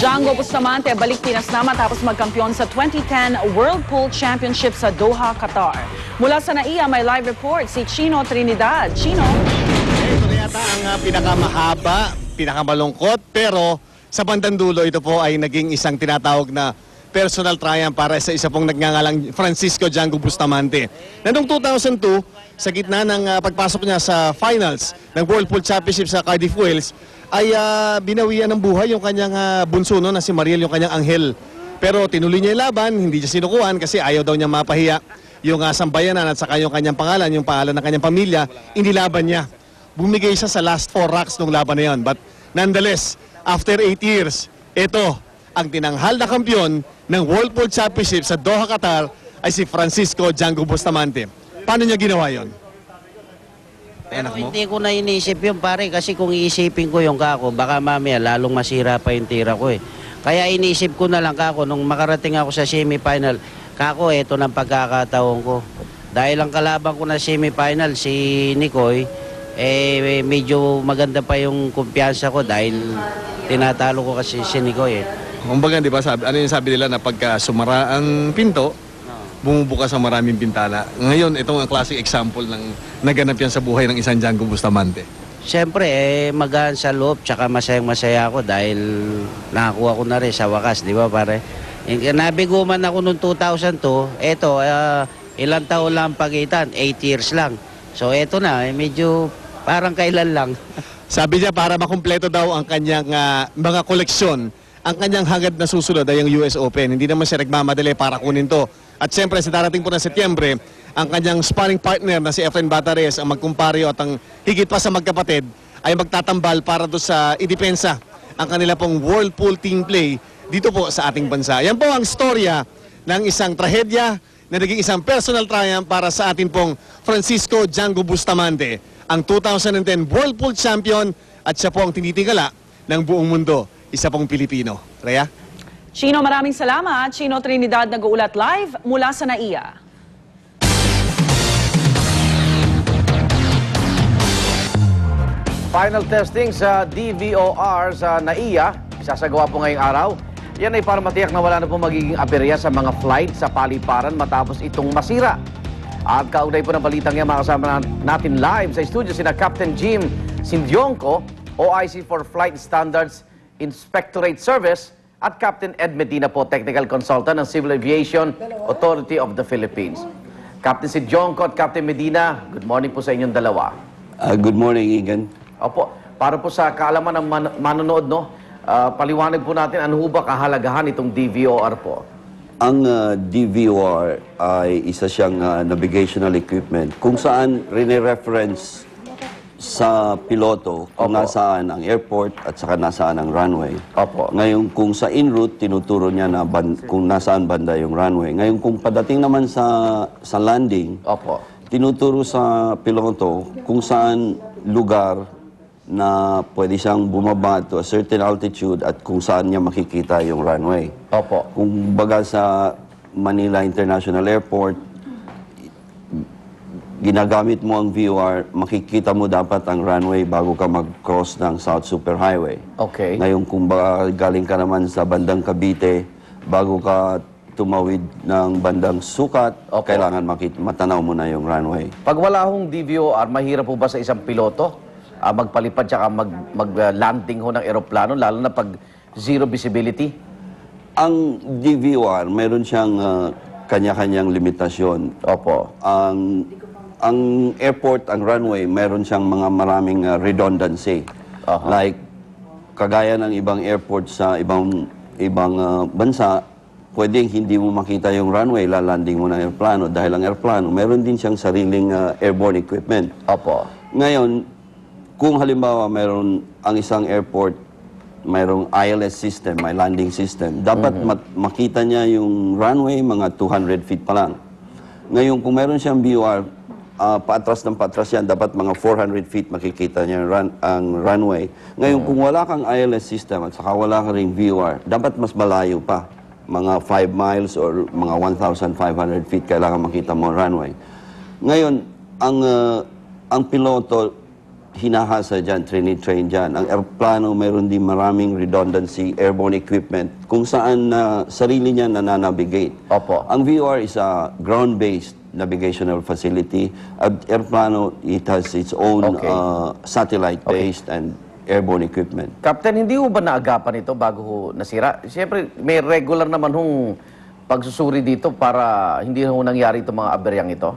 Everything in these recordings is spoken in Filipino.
Django Bustamante balik Pinas na matapos magkampiyon sa 2010 World Pool Championship sa Doha, Qatar. Mula sa NAIA may live report si Chino Trinidad. Chino? Ito na yata ang pinakamahaba, pinakamalungkot, pero sa bandang dulo ito po ay naging isang tinatawag na personal triumph para sa isa pong nagngangalang Francisco Django Bustamante. Na noong 2002, sa gitna ng pagpasok niya sa finals ng World Pool Championship sa Cardiff, Wales, ay binawian ng buhay yung kanyang bunso na si Mariel, yung kanyang anghel. Pero tinuloy niya yung laban, hindi niya sinukuhan kasi ayaw daw niya mapahiya yung sambayanan at saka yung kanyang pangalan, yung pangalan ng kanyang pamilya, inilaban niya. Bumigay siya sa last 4 racks nung laban na yun. But nonetheless, after 8 years, ito ang tinanghal na kampiyon ng World Pool Championship sa Doha, Qatar ay si Francisco Django Bustamante. Paano niya ginawa yun? Pero hindi ko na inisip yun, pare, kasi kung iisipin ko yung kako, baka mamaya lalong masira pa yung tira ko eh. Kaya inisip ko na lang kako, nung makarating ako sa semifinal, kako, eto ng pagkakataon ko. Dahil ang kalaban ko na semifinal, si Nicoy, medyo maganda pa yung kumpiyansa ko dahil tinatalo ko kasi si Nicoy eh. Kumbaga, di ba, ano yung sabi nila na pagka sumara ang pinto, bumubukas ang maraming pintana. Ngayon, itong ang classic example ng naganap yan sa buhay ng isang Django Bustamante. Siyempre, magaan sa loob, tsaka masayang-masaya ako dahil nakakuha ko na rin sa wakas, di ba pare? Nabigo man ako noong 2002, eto, ilang taon lang pagitan, 8 years lang. So eto na, medyo parang kailan lang. Sabi niya para makumpleto daw ang kanyang mga koleksyon, ang kanyang hangad na susunod ay yung US Open. Hindi naman siya nagmamadali para kunin to. At siyempre, sa darating po na Setyembre, ang kanyang sparring partner na si Efren Batares, ang magkumparyo at ang higit pa sa magkapatid, ay magtatambal para doon sa idepensa ang kanila pong World Pool Team Play dito po sa ating bansa. Yan po ang storya ng isang trahedya na naging isang personal triumph para sa atin pong Francisco Django Bustamante, ang 2010 World Pool Champion at siya po ang tinitingala ng buong mundo. Isa pong Pilipino. Rhea? Chino, maraming salamat. Chino Trinidad nag-uulat live mula sa NAIA. Final testing sa DVOR sa NAIA, isasagawa po ngayong araw. Yan ay para matiyak na wala na po magiging aberya sa mga flight sa paliparan matapos itong masira. At kaugnay po ng balitang yan, makasama natin live sa studio sina Captain Jim Sindyongco, OIC for Flight Standards Inspectorate Service, at Captain Ed Medina po, Technical Consultant ng Civil Aviation Authority of the Philippines. Captain Sindyongco at Captain Medina, good morning po sa inyong dalawa. Good morning, Igan. Opo, para po sa kaalaman ng manonood, no, paliwanag po natin ano ba kahalagahan itong DVOR po? Ang DVOR ay isa siyang navigational equipment kung saan rini-reference sa piloto kung nasaan ang airport at saka nasaan ang runway. Opo. Ngayon, kung sa en route, tinuturo niya na kung nasaan banda yung runway. Ngayon, kung padating naman sa landing, tinuturo sa piloto kung saan lugar na pwede siyang bumaba to a certain altitude at kung saan niya makikita yung runway. Kung baga sa Manila International Airport, ginagamit mo ang VOR, makikita mo dapat ang runway bago ka mag-cross ng South Superhighway. Ngayon, kung galing ka naman sa bandang Cavite, bago ka tumawid ng bandang Sukat, kailangan matanaw mo na yung runway. Pag wala hong DVOR, mahirap po ba sa isang piloto magpalipad tsaka mag-landing ho ng eroplano, lalo na pag zero visibility? Ang DVOR, meron siyang kanya-kanyang limitasyon. Ang airport, ang runway, meron siyang maraming redundancy. Like, kagaya ng ibang airport sa ibang bansa, pwedeng hindi mo makita yung runway, lalanding mo ng airplano. Dahil ang airplano, meron din siyang sariling airborne equipment. Ngayon, kung halimbawa meron ang isang airport, mayroong ILS system, may landing system, dapat makita niya yung runway mga 200 feet pa lang. Ngayon, kung meron siyang VOR, paatras ng paatras yan, dapat mga 400 feet makikita niya ang runway. Ngayon, kung wala kang ILS system at saka wala kang ring VOR, dapat mas malayo pa. Mga 5 miles or mga 1,500 feet kailangan makita mo ang runway. Ngayon, ang piloto, hinahasa dyan, train dyan. Ang aeroplano, mayroon din maraming redundancy, airborne equipment, kung saan sarili niya nananavigate. Opo. Ang VOR is a ground-based navigational facility. At aeroplano, it has its own Okay. satellite-based and airborne equipment. Captain, hindi ho ba naagapan ito bago ho nasira? Siyempre, may regular naman hong pagsusuri dito para hindi ho nangyari itong mga aberyang ito?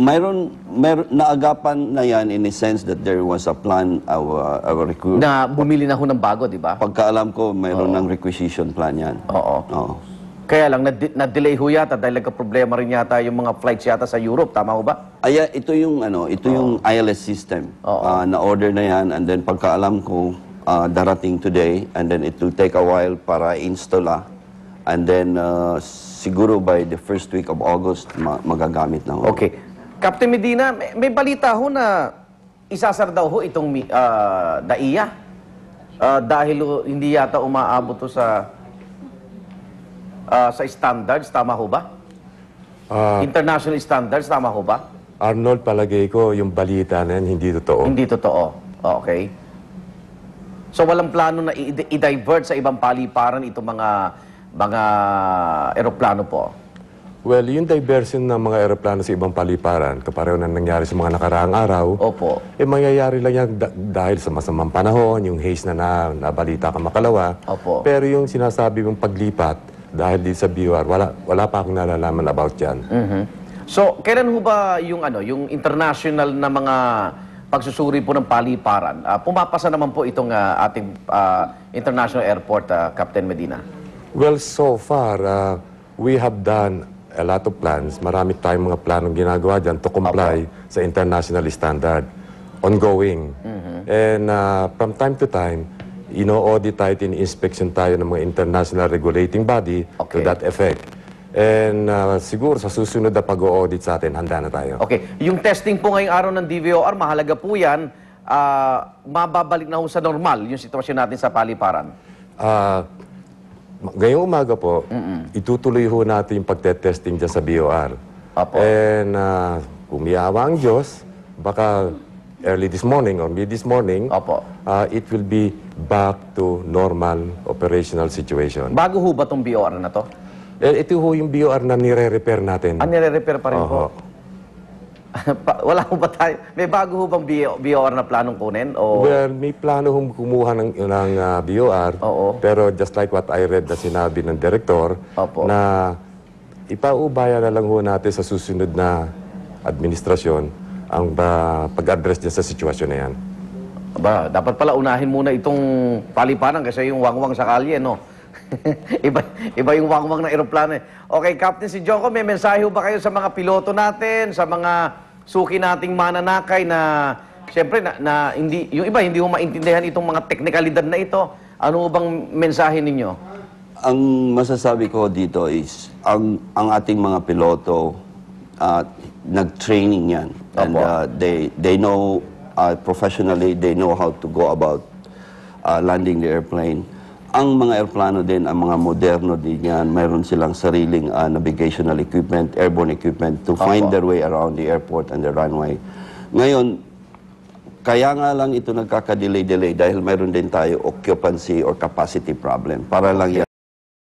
Mayroon naagapan na yan in a sense that there was a plan, our recruit. Na bumili na ho ng bago, di ba? Pagkaalam ko, mayroon ng requisition plan yan. Oo. Oo. Kaya lang, na-delay ho yata dahil nagka-problema rin yata yung mga flights yata sa Europe. Tama ho ba? Ito yung yung ILS system. Na order na yan, and then pagkaalam ko darating today, and then it will take a while para install, and then siguro by the first week of August magagamit na ho. Okay. Captain Medina, may balita ho na isasar daw ho itong NAIA dahil hindi yata umaabot to sa standards. Tama ho ba? International standards. Tama ho ba? Arnold, palagay ko yung balita na yan, hindi totoo. Hindi totoo. Okay. So walang plano na i-divert sa ibang paliparan itong mga eroplano po? Well, yung diversion ng mga aeroplano sa ibang paliparan, kapareho na nangyari sa mga nakaraang araw, Opo. mangyayari lang yan dahil sa masamang panahon, yung haze na nabalita ka makalawa. Opo. Pero yung sinasabi mong paglipat, dahil di sa BOR, wala pa akong nalalaman about yan. So, kailan ho ba yung international na mga pagsusuri po ng paliparan? Pumapasa naman po itong ating international airport, Captain Medina. Well, so far, we have done a lot of plans. Marami tayong mga planong ginagawa dyan to comply sa international standard. Ongoing. And from time to time, ino-audit tayo, in-inspection tayo ng mga international regulating body to that effect. And siguro sa susunod na pag-audit sa atin, handa na tayo. Okay. Yung testing po ngayong araw ng DVOR, mahalaga po yan. Mababalik na ho sa normal yung sitwasyon natin sa paliparan. Ngayong umaga po, itutuloy ho natin yung pagtetesting dyan sa BOR. Apo. And kung miyawa ang Diyos, baka early this morning or mid this morning, Opo. it will be back to normal operational situation. Bago ho ba itong BOR na to? Ito ho yung BOR na nire-repair natin. Nire-repair pa rin po? Oho. Wala ho ba tayo? May bago ho bang BOR na planong kunin? O... Well, may plano hong kumuha ng BOR, Oo. pero just like what I read na sinabi ng direktor, Opo. na ipaubaya na lang ho natin sa susunod na administrasyon ang pag-address dyan sa sitwasyon na yan. Aba, dapat pala unahin muna itong paliparan kasi yung wangwang sa kalye, no? iba yung wangwang na eroplano. Okay, Captain si Jonko, may mensahe ba kayo sa mga piloto natin, sa mga suki nating mananakay na siyempre na hindi yung iba hindi mo maintindihan itong mga teknikalidad na ito. Ano bang mensahe ninyo? Ang masasabi ko dito is ang ating mga piloto nag-training yan, and they know professionally, they know how to go about landing the airplane. Ang mga airplano din, ang mga moderno din yan, mayroon silang sariling navigational equipment, airborne equipment to find their way around the airport and the runway. Ngayon, kaya nga lang ito nagkaka-delay dahil mayroon din tayo occupancy or capacity problem. Para lang yan